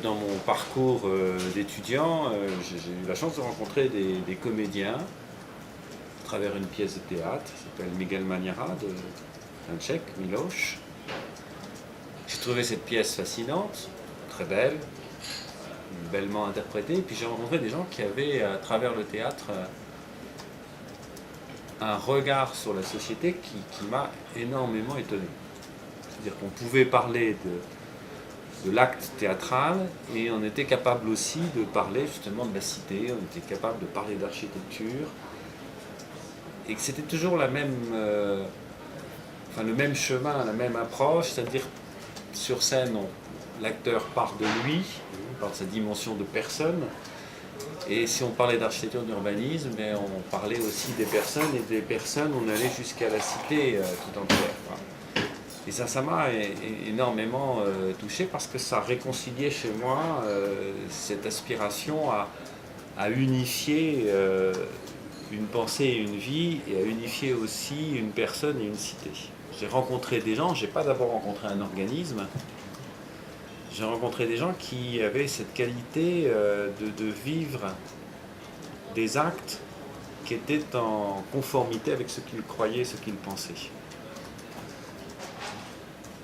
Dans mon parcours d'étudiant, j'ai eu la chance de rencontrer des comédiens à travers une pièce de théâtre qui s'appelle Miguel Maniara d'un Tchèque, Miloš. J'ai trouvé cette pièce fascinante, très belle, bellement interprétée. Et puis j'ai rencontré des gens qui avaient, à travers le théâtre, un regard sur la société qui m'a énormément étonné. C'est-à-dire qu'on pouvait parler de l'acte théâtral et on était capable aussi de parler justement de la cité, on était capable de parler d'architecture et que c'était toujours le même chemin, la même approche, c'est-à-dire sur scène l'acteur part de lui, par sa dimension de personne, et si on parlait d'architecture d'urbanisme, on parlait aussi des personnes, et des personnes on allait jusqu'à la cité tout entière. Et ça m'a énormément touché parce que ça réconciliait chez moi cette aspiration à unifier une pensée et une vie et à unifier aussi une personne et une cité. J'ai rencontré des gens, j'ai pas d'abord rencontré un organisme, j'ai rencontré des gens qui avaient cette qualité de vivre des actes qui étaient en conformité avec ce qu'ils croyaient, ce qu'ils pensaient.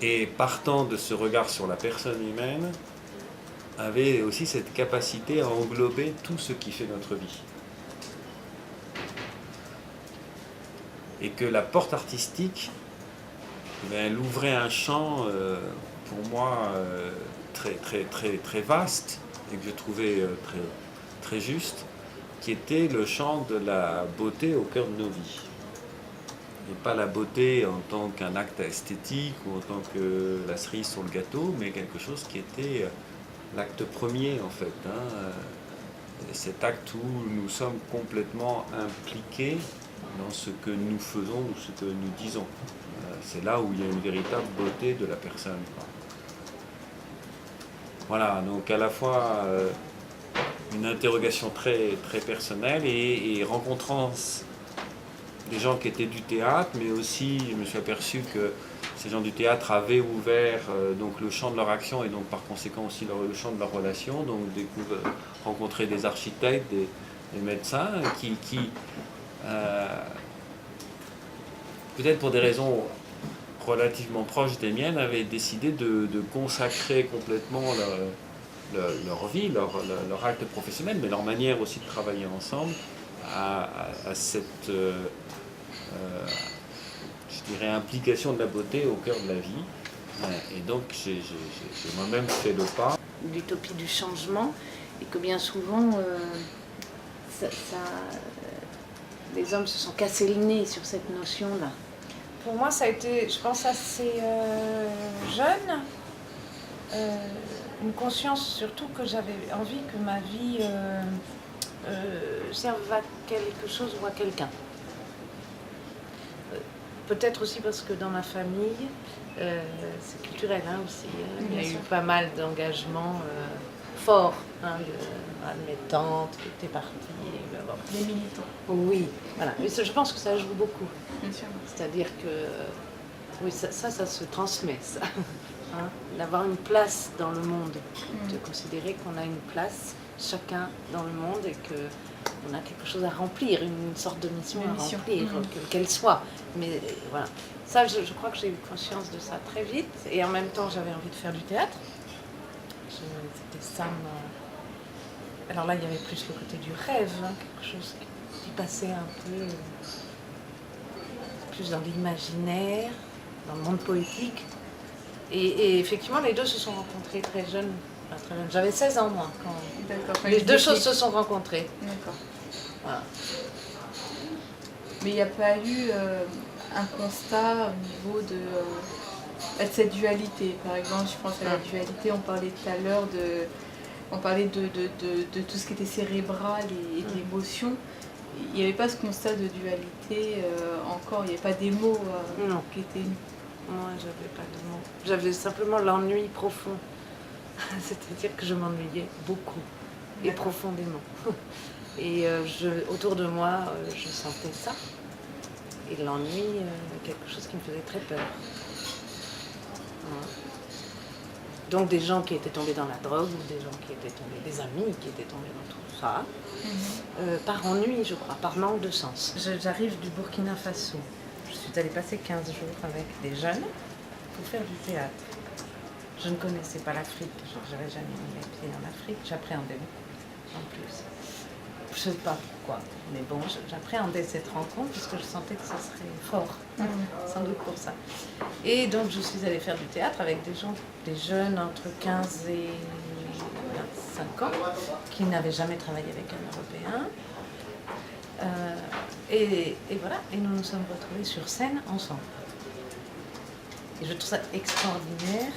Et partant de ce regard sur la personne humaine, avait aussi cette capacité à englober tout ce qui fait notre vie. Et que la porte artistique, elle ouvrait un champ, pour moi, très vaste, et que je trouvais très juste, qui était le champ de la beauté au cœur de nos vies. Et pas la beauté en tant qu'un acte esthétique ou en tant que la cerise sur le gâteau, mais quelque chose qui était l'acte premier en fait. Cet acte où nous sommes complètement impliqués dans ce que nous faisons ou ce que nous disons. C'est là où il y a une véritable beauté de la personne. Voilà, donc à la fois une interrogation très personnelle et rencontrant des gens qui étaient du théâtre, mais aussi je me suis aperçu que ces gens du théâtre avaient ouvert donc le champ de leur action et donc par conséquent aussi le champ de leur relation, donc rencontrer des architectes, des médecins qui peut-être pour des raisons relativement proches des miennes, avaient décidé de consacrer complètement leur vie, leur acte professionnel, mais leur manière aussi de travailler ensemble à cette je dirais implication de la beauté au cœur de la vie. Et donc j'ai moi-même fait le pas. L'utopie du changement, et que bien souvent les hommes se sont cassés le nez sur cette notion-là. Pour moi, ça a été, je pense, assez jeune. Une conscience surtout que j'avais envie que ma vie serve à quelque chose ou à quelqu'un. Peut-être aussi parce que dans ma famille, c'est culturel aussi. Il y a eu pas mal d'engagements forts de mes tantes qui étaient parties. Les militants. Oui, voilà. Mais je pense que ça joue beaucoup. Bien sûr. C'est-à-dire que oui, ça se transmet, ça. D'avoir une place dans le monde, de considérer qu'on a une place chacun dans le monde et qu'on a quelque chose à remplir, une sorte de mission à remplir, quelle soit. Mais voilà, ça je crois que j'ai eu conscience de ça très vite et en même temps j'avais envie de faire du théâtre. C'était ça. Alors là il y avait plus le côté du rêve, quelque chose qui passait un peu plus dans l'imaginaire, dans le monde poétique. Et effectivement, les deux se sont rencontrés très jeunes. Enfin, très jeunes. J'avais 16 ans, moi, quand les deux choses se sont rencontrées. D'accord. Voilà. Mais il n'y a pas eu un constat au niveau de cette dualité. Par exemple, je pense à la dualité, on parlait tout à l'heure de tout ce qui était cérébral et d'émotion. Il n'y avait pas ce constat de dualité encore, il n'y avait pas des mots qui étaient... Moi, j'avais pas de mots. J'avais simplement l'ennui profond. C'est-à-dire que je m'ennuyais beaucoup et profondément. Et autour de moi, je sentais ça. Et l'ennui, quelque chose qui me faisait très peur. Voilà. Donc des gens qui étaient tombés dans la drogue, ou des gens qui étaient tombés, des amis qui étaient tombés dans tout ça, par ennui, je crois, par manque de sens. J'arrive du Burkina Faso. Je suis allée passer 15 jours avec des jeunes pour faire du théâtre. Je ne connaissais pas l'Afrique, je n'avais jamais mis les pieds en Afrique, j'appréhendais beaucoup en plus. Je ne sais pas pourquoi, mais bon, j'appréhendais cette rencontre parce que je sentais que ça serait fort, sans doute pour ça. Et donc je suis allée faire du théâtre avec des gens, des jeunes entre 15 et 25 ans, qui n'avaient jamais travaillé avec un Européen. Et voilà, et nous nous sommes retrouvés sur scène ensemble. Et je trouve ça extraordinaire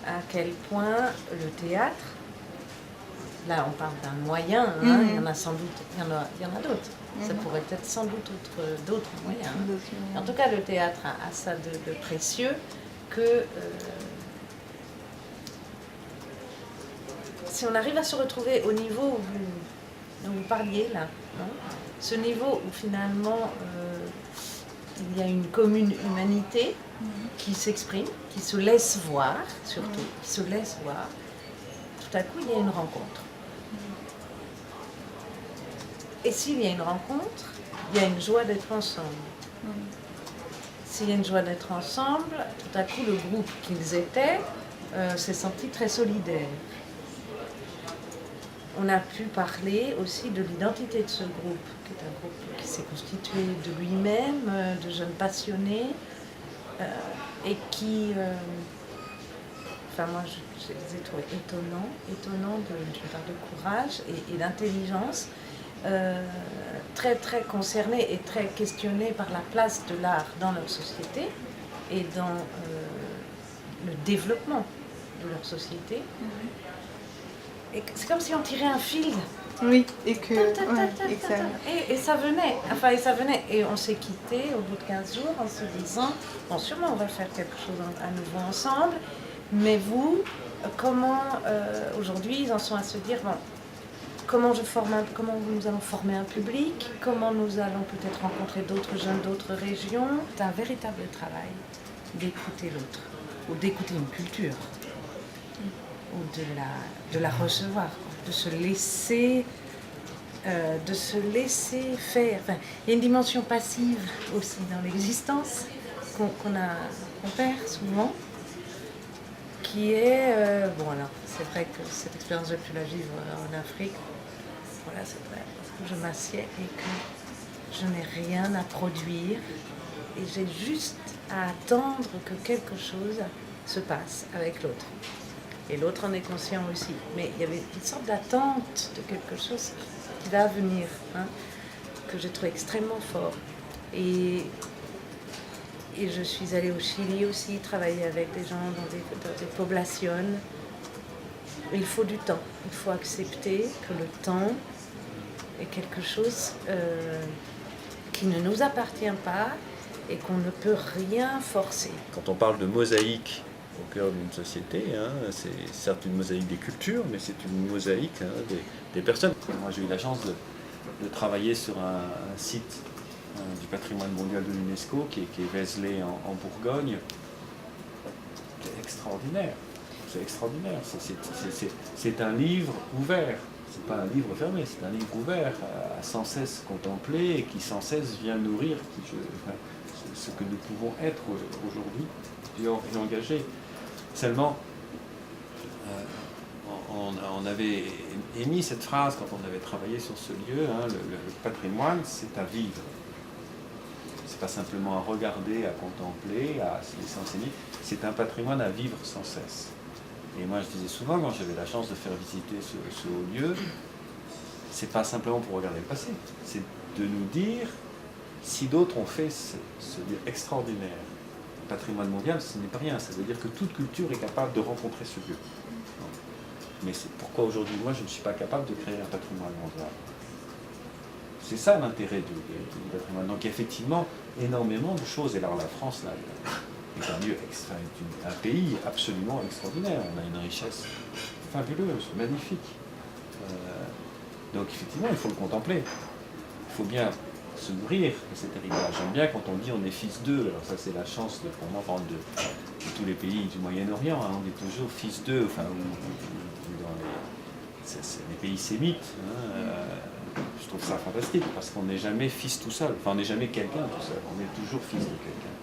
à quel point le théâtre, là on parle d'un moyen, il y en a sans doute, il y en a d'autres. Ça pourrait être sans doute d'autres moyens. En tout cas, le théâtre a ça de précieux que si on arrive à se retrouver au niveau dont vous parliez là, ce niveau où finalement il y a une commune humanité qui s'exprime, qui se laisse voir, surtout, qui se laisse voir, tout à coup il y a une rencontre. Et s'il y a une rencontre, il y a une joie d'être ensemble. S'il y a une joie d'être ensemble, tout à coup le groupe qu'ils étaient s'est senti très solidaire. On a pu parler aussi de l'identité de ce groupe, qui est un groupe qui s'est constitué de lui-même, de jeunes passionnés, et qui, moi je les ai trouvés étonnants d'une part de courage et d'intelligence, très très concernés et très questionnés par la place de l'art dans leur société et dans le développement de leur société. Et c'est comme si on tirait un fil. Oui, et que ça venait, et on s'est quittés au bout de 15 jours en se disant, bon, sûrement on va faire quelque chose à nouveau ensemble, mais vous, comment aujourd'hui ils en sont à se dire, bon, comment nous allons former un public, comment nous allons peut-être rencontrer d'autres jeunes d'autres régions. C'est un véritable travail d'écouter l'autre, ou d'écouter une culture, ou de la recevoir, de se laisser faire. Enfin, il y a une dimension passive aussi dans l'existence qu'on perd souvent, qui est, bon alors c'est vrai que cette expérience j'ai pu la vivre en Afrique, voilà c'est vrai, parce que je m'assieds et que je n'ai rien à produire et j'ai juste à attendre que quelque chose se passe avec l'autre. Et l'autre en est conscient aussi. Mais il y avait une sorte d'attente de quelque chose qui va venir, que j'ai trouvé extrêmement fort. Et je suis allée au Chili aussi, travailler avec des gens dans des poblations. Il faut du temps. Il faut accepter que le temps est quelque chose qui ne nous appartient pas et qu'on ne peut rien forcer. Quand on parle de mosaïque au cœur d'une société, c'est certes une mosaïque des cultures, mais c'est une mosaïque des personnes. Moi j'ai eu la chance de travailler sur un site du patrimoine mondial de l'UNESCO qui est Vézelay en Bourgogne. C'est extraordinaire, c'est un livre ouvert, c'est pas un livre fermé, c'est un livre ouvert à sans cesse contempler et qui sans cesse vient nourrir ce que nous pouvons être aujourd'hui et engagés. Seulement, on avait émis cette phrase quand on avait travaillé sur ce lieu, le patrimoine, c'est à vivre. C'est pas simplement à regarder, à contempler, à se laisser enseigner, c'est un patrimoine à vivre sans cesse. Et moi je disais souvent, quand j'avais la chance de faire visiter ce haut lieu, c'est pas simplement pour regarder le passé, c'est de nous dire, si d'autres ont fait ce lieu extraordinaire, patrimoine mondial, ce n'est pas rien, ça veut dire que toute culture est capable de rencontrer ce lieu. Mais c'est pourquoi aujourd'hui, moi, je ne suis pas capable de créer un patrimoine mondial. C'est ça l'intérêt du patrimoine. Donc effectivement, énormément de choses. Et alors la France, là, est un lieu, un pays absolument extraordinaire. On a une richesse fabuleuse, magnifique. Donc effectivement, il faut le contempler. Il faut bien se nourrir de cet héritage. J'aime bien quand on dit on est fils d'eux. Alors ça, c'est la chance pour moi tous les pays du Moyen-Orient, hein, on est toujours fils d'eux, enfin, dans les pays sémites. Je trouve ça fantastique, parce qu'on n'est jamais fils tout seul, enfin on n'est jamais quelqu'un tout seul, on est toujours fils de quelqu'un.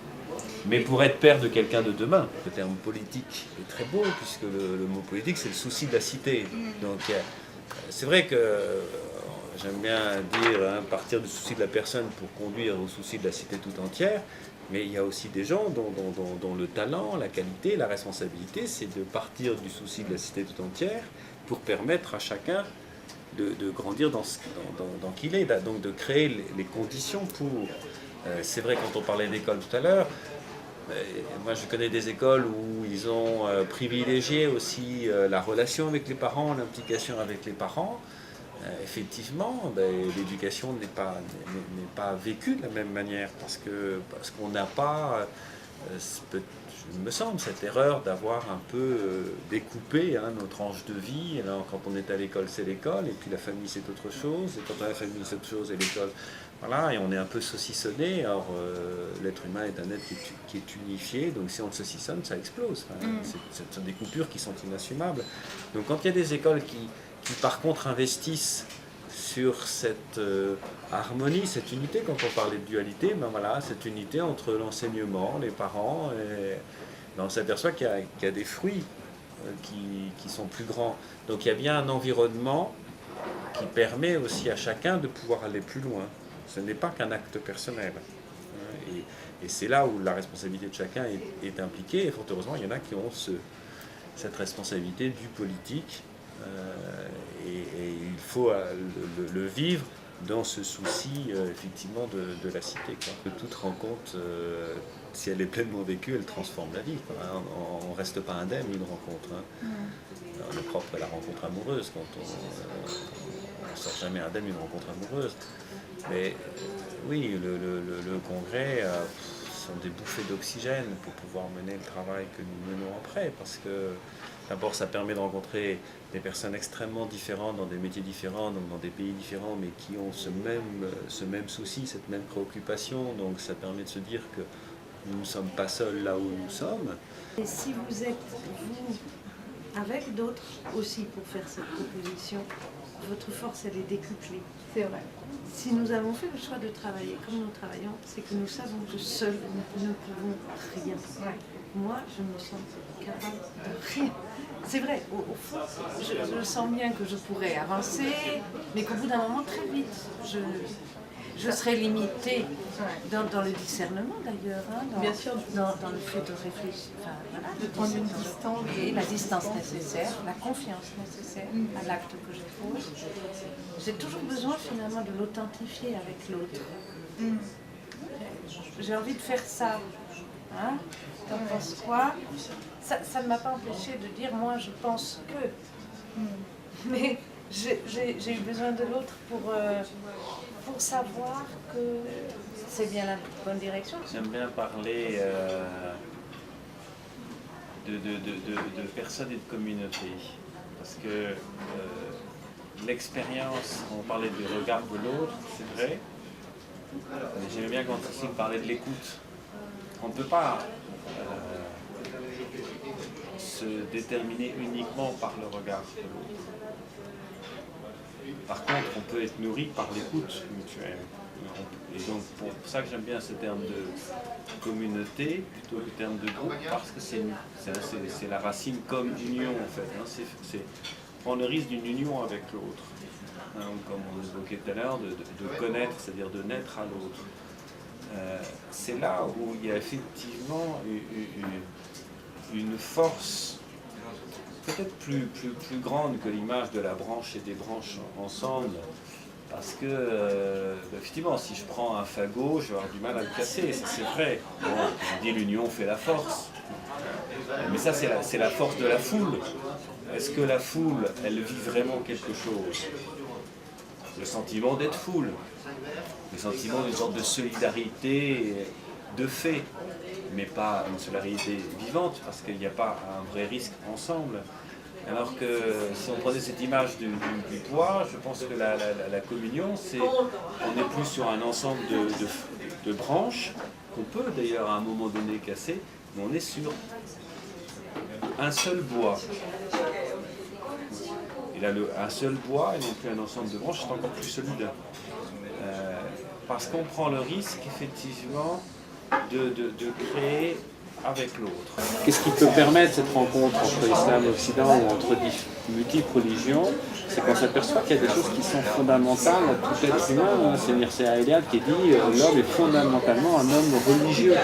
Mais pour être père de quelqu'un de demain, le terme politique est très beau, puisque le mot politique, c'est le souci de la cité. Donc c'est vrai que j'aime bien dire, hein, partir du souci de la personne pour conduire au souci de la cité tout entière, mais il y a aussi des gens dont le talent, la qualité, la responsabilité, c'est de partir du souci de la cité tout entière pour permettre à chacun de grandir dans qui il est, donc de créer les conditions pour... c'est vrai, quand on parlait d'école tout à l'heure, moi je connais des écoles où ils ont privilégié aussi la relation avec les parents, l'implication avec les parents. Effectivement, l'éducation n'est pas vécue de la même manière, parce qu'on n'a pas, il me semble, cette erreur d'avoir un peu découpé nos tranches de vie. Alors, quand on est à l'école, c'est l'école, et puis la famille, c'est autre chose, et quand on a la famille, c'est autre chose, et l'école, voilà, et on est un peu saucissonné. Or, l'être humain est un être qui est unifié, donc si on le saucissonne, ça explose. Enfin, ce sont des coupures qui sont inassumables. Donc, quand il y a des écoles qui par contre investissent sur cette harmonie, cette unité, quand on parlait de dualité, voilà, cette unité entre l'enseignement, les parents, et on s'aperçoit qu'il y a des fruits qui sont plus grands. Donc il y a bien un environnement qui permet aussi à chacun de pouvoir aller plus loin. Ce n'est pas qu'un acte personnel. Et c'est là où la responsabilité de chacun est impliquée, et fort heureusement, il y en a qui ont cette responsabilité du politique. Et il faut le vivre dans ce souci effectivement de la cité, quoi. Toute rencontre, si elle est pleinement vécue, elle transforme la vie, quoi, hein. On ne reste pas indemne d'une rencontre, hein. Alors, le propre est la rencontre amoureuse, quand on ne sort jamais indemne d'une rencontre amoureuse. Mais oui, le congrès sont des bouffées d'oxygène pour pouvoir mener le travail que nous menons après, parce que d'abord, ça permet de rencontrer des personnes extrêmement différentes, dans des métiers différents, donc dans des pays différents, mais qui ont ce même souci, cette même préoccupation. Donc ça permet de se dire que nous ne sommes pas seuls là où nous sommes. Et si vous êtes, vous, avec d'autres aussi pour faire cette proposition, votre force, elle est décuplée. C'est vrai. Si nous avons fait le choix de travailler comme nous travaillons, c'est que nous savons que seuls, nous ne pouvons rien. Ouais. Moi, je me sens capable de rien. C'est vrai, au fond, je sens bien que je pourrais avancer, mais qu'au bout d'un moment, très vite, je serai limitée dans le discernement d'ailleurs, hein, Bien sûr. dans le fait de réfléchir, enfin, voilà, De prendre une distance. et la distance nécessaire, la confiance nécessaire à l'acte que je pose. J'ai toujours besoin finalement de l'authentifier avec l'autre. J'ai envie de faire ça. Hein? T'en penses quoi? Ça ne m'a pas empêché de dire moi je pense que. Mais j'ai eu besoin de l'autre pour savoir que c'est bien la bonne direction. J'aime bien parler de personnes et de communautés, parce que l'expérience, on parlait du regard de l'autre, c'est vrai, mais j'aime bien quand aussi parler de l'écoute. On ne peut pas se déterminer uniquement par le regard de l'autre. Par contre, on peut être nourri par l'écoute mutuelle. Et donc, pour ça que j'aime bien ce terme de communauté plutôt que le terme de groupe, parce que c'est la racine comme union en fait. Hein. C'est prendre le risque d'une union avec l'autre. Hein, comme on évoquait tout à l'heure, de connaître, c'est-à-dire de naître à l'autre. C'est là où il y a effectivement une force peut-être plus grande que l'image de la branche et des branches ensemble, parce que effectivement, si je prends un fagot, je vais avoir du mal à le casser, ça c'est vrai. Bon, je dis l'union fait la force, mais ça c'est la force de la foule. Est-ce que la foule, elle vit vraiment quelque chose? Le sentiment d'être foule, le sentiment d'une sorte de solidarité de fait, mais pas une solidarité vivante, parce qu'il n'y a pas un vrai risque ensemble. Alors que si on prenait cette image du poids, je pense que la communion, on est plus sur un ensemble de branches, qu'on peut d'ailleurs à un moment donné casser, mais on est sur un seul bois. Il a un seul bois et non plus un ensemble de branches, c'est encore plus solide. Parce qu'on prend le risque, effectivement, de créer avec l'autre. Qu'est-ce qui peut permettre cette rencontre entre l'islam et l'Occident ou entre multiples religions? C'est qu'on s'aperçoit qu'il y a des choses qui sont fondamentales à tout être humain. C'est Mircea Eliade qui dit l'homme est fondamentalement un homme religieux,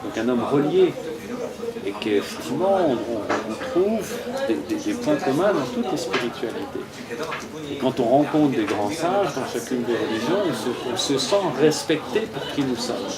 donc un homme relié. Et qu'effectivement, on trouve des points communs dans toutes les spiritualités. Et quand on rencontre des grands sages dans chacune des religions, on se sent respecté pour qui nous sommes.